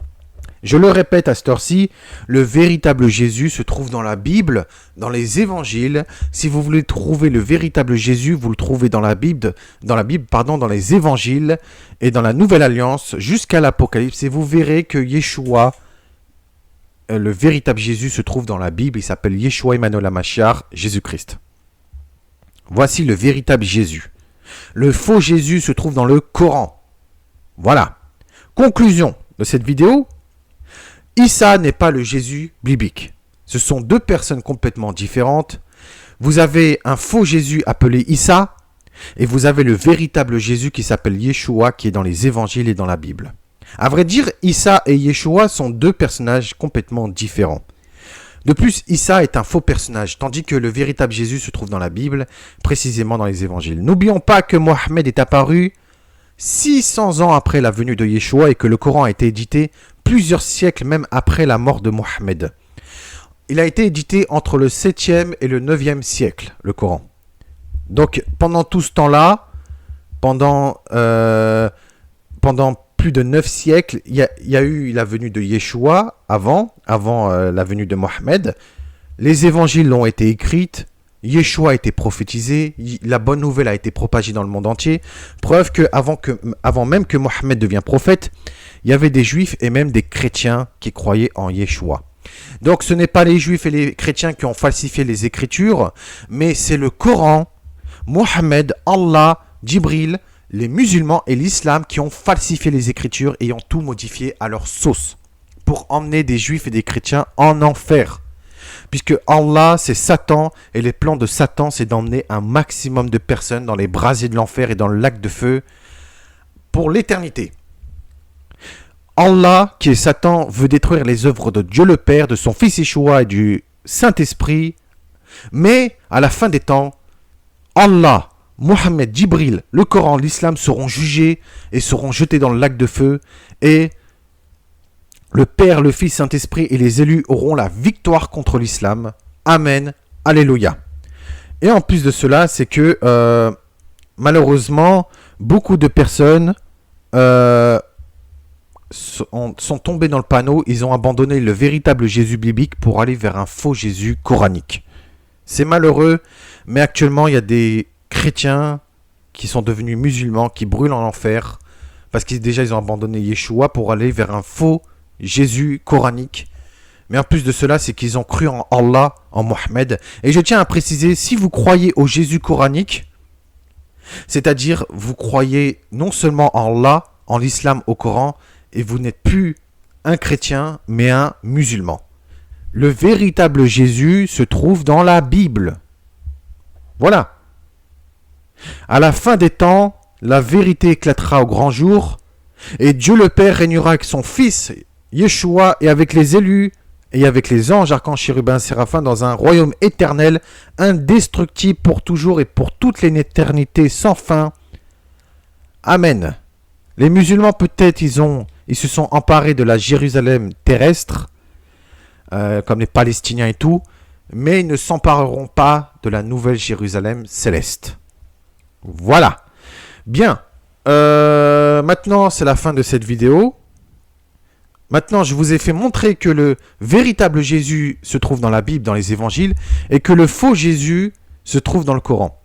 Je le répète à cette heure-ci, le véritable Jésus se trouve dans la Bible, dans les évangiles. Si vous voulez trouver le véritable Jésus, vous le trouvez dans la Bible, dans les évangiles et dans la Nouvelle Alliance jusqu'à l'Apocalypse. Et vous verrez que Yeshua, le véritable Jésus, se trouve dans la Bible. Il s'appelle Yeshua Emmanuel HaMashiach, Jésus-Christ. Voici le véritable Jésus. Le faux Jésus se trouve dans le Coran. Voilà. Conclusion de cette vidéo. Issa n'est pas le Jésus biblique. Ce sont deux personnes complètement différentes. Vous avez un faux Jésus appelé Issa et vous avez le véritable Jésus qui s'appelle Yeshua qui est dans les évangiles et dans la Bible. À vrai dire, Issa et Yeshua sont deux personnages complètement différents. De plus, Issa est un faux personnage, tandis que le véritable Jésus se trouve dans la Bible, précisément dans les évangiles. N'oublions pas que Mohammed est apparu 600 ans après la venue de Yeshua et que le Coran a été édité plusieurs siècles même après la mort de Mohammed. il a été édité entre le 7e et le 9e siècle, le Coran. Donc, pendant tout ce temps-là, pendant plus de 9 siècles, il y a eu la venue de Yeshua avant la venue de Mohammed. Les évangiles ont été écrits, Yeshua a été prophétisé, la bonne nouvelle a été propagée dans le monde entier. Preuve que avant même que Mohammed devienne prophète, il y avait des juifs et même des chrétiens qui croyaient en Yeshua. Donc ce n'est pas les juifs et les chrétiens qui ont falsifié les écritures, mais c'est le Coran, Mohammed, Allah, Djibril, les musulmans et l'islam qui ont falsifié les écritures et ont tout modifié à leur sauce pour emmener des juifs et des chrétiens en enfer. Puisque Allah, c'est Satan, et les plans de Satan, c'est d'emmener un maximum de personnes dans les brasiers de l'enfer et dans le lac de feu pour l'éternité. Allah, qui est Satan, veut détruire les œuvres de Dieu le Père, de son Fils Yeshua et du Saint-Esprit. Mais, à la fin des temps, Allah, Mohammed, Djibril, le Coran, l'islam seront jugés et seront jetés dans le lac de feu. Et le Père, le Fils, Saint-Esprit et les élus auront la victoire contre l'islam. Amen. Alléluia. Et en plus de cela, c'est que malheureusement, beaucoup de personnes sont tombées dans le panneau. Ils ont abandonné le véritable Jésus biblique pour aller vers un faux Jésus coranique. C'est malheureux, mais actuellement, il y a des chrétiens qui sont devenus musulmans, qui brûlent en enfer, parce qu'ils déjà ils ont abandonné Yeshua pour aller vers un faux Jésus coranique. Mais en plus de cela, c'est qu'ils ont cru en Allah, en Mohammed. Et je tiens à préciser, si vous croyez au Jésus coranique, c'est-à-dire vous croyez non seulement en Allah, en l'islam, au Coran, et vous n'êtes plus un chrétien, mais un musulman. Le véritable Jésus se trouve dans la Bible. Voilà. À la fin des temps, la vérité éclatera au grand jour, et Dieu le Père régnera avec son Fils, Yeshua, et avec les élus, et avec les anges, archanges, chérubins, séraphins, dans un royaume éternel, indestructible pour toujours et pour toute l'éternité sans fin. Amen. Les musulmans, peut-être, ils se sont emparés de la Jérusalem terrestre, comme les Palestiniens et tout, mais ils ne s'empareront pas de la nouvelle Jérusalem céleste. Voilà. Bien. Maintenant, c'est la fin de cette vidéo. Maintenant, je vous ai fait montrer que le véritable Jésus se trouve dans la Bible, dans les évangiles, et que le faux Jésus se trouve dans le Coran.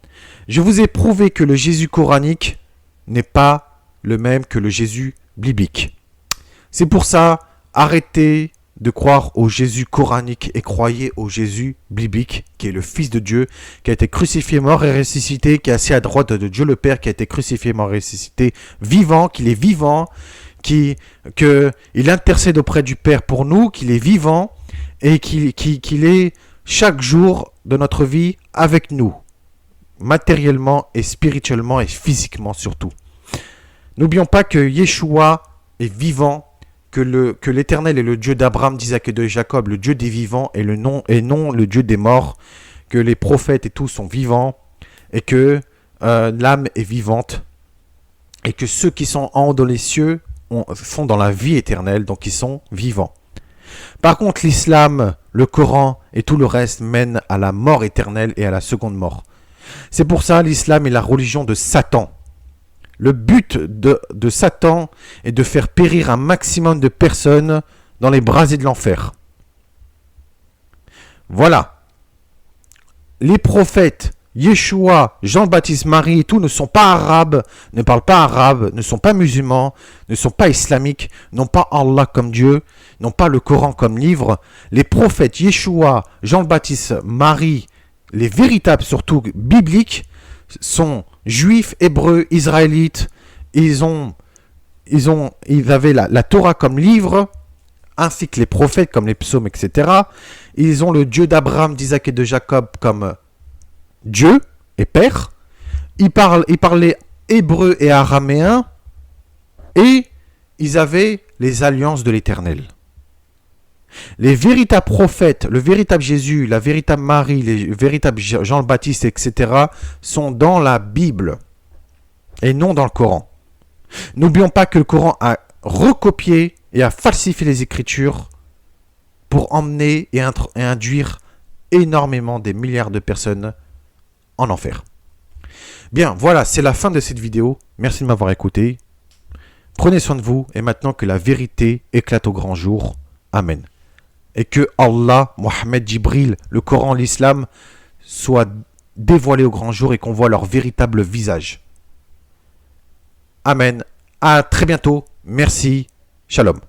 Je vous ai prouvé que le Jésus coranique n'est pas le même que le Jésus biblique. C'est pour ça, arrêtez de croire au Jésus coranique et croyez au Jésus biblique, qui est le Fils de Dieu, qui a été crucifié, mort et ressuscité, qui est assis à droite de Dieu le Père, qui a été crucifié, mort et ressuscité, vivant, qu'il est vivant, qu'il intercède auprès du Père pour nous, qu'il est vivant et qu'il est chaque jour de notre vie avec nous, matériellement et spirituellement et physiquement surtout. N'oublions pas que Yeshua est vivant, que l'Éternel est le Dieu d'Abraham, d'Isaac et de Jacob, le Dieu des vivants et non le Dieu des morts, que les prophètes et tout sont vivants et que l'âme est vivante et que ceux qui sont en haut dans les cieux sont dans la vie éternelle, donc ils sont vivants. Par contre, l'islam, le Coran et tout le reste mènent à la mort éternelle et à la seconde mort. C'est pour ça l'islam est la religion de Satan. Le but de Satan est de faire périr un maximum de personnes dans les brasiers de l'enfer. Voilà. Les prophètes, Yeshua, Jean-Baptiste, Marie et tout ne sont pas arabes, ne parlent pas arabe, ne sont pas musulmans, ne sont pas islamiques, n'ont pas Allah comme Dieu, n'ont pas le Coran comme livre. Les prophètes Yeshua, Jean-Baptiste, Marie, les véritables surtout bibliques, sont juifs, hébreux, israélites. Ils avaient la Torah comme livre, ainsi que les prophètes comme les psaumes, etc. Ils ont le Dieu d'Abraham, d'Isaac et de Jacob comme Dieu et Père. Ils parlaient hébreu et araméen. Et ils avaient les alliances de l'Éternel. Les véritables prophètes, le véritable Jésus, la véritable Marie, les véritables Jean-Baptiste, etc. sont dans la Bible et non dans le Coran. N'oublions pas que le Coran a recopié et a falsifié les Écritures pour emmener et induire énormément des milliards de personnes en enfer. Bien, voilà, c'est la fin de cette vidéo. Merci de m'avoir écouté. Prenez soin de vous et maintenant que la vérité éclate au grand jour. Amen. Et que Allah, Mohammed, Jibril, le Coran, l'Islam soient dévoilés au grand jour et qu'on voit leur véritable visage. Amen. À très bientôt. Merci. Shalom.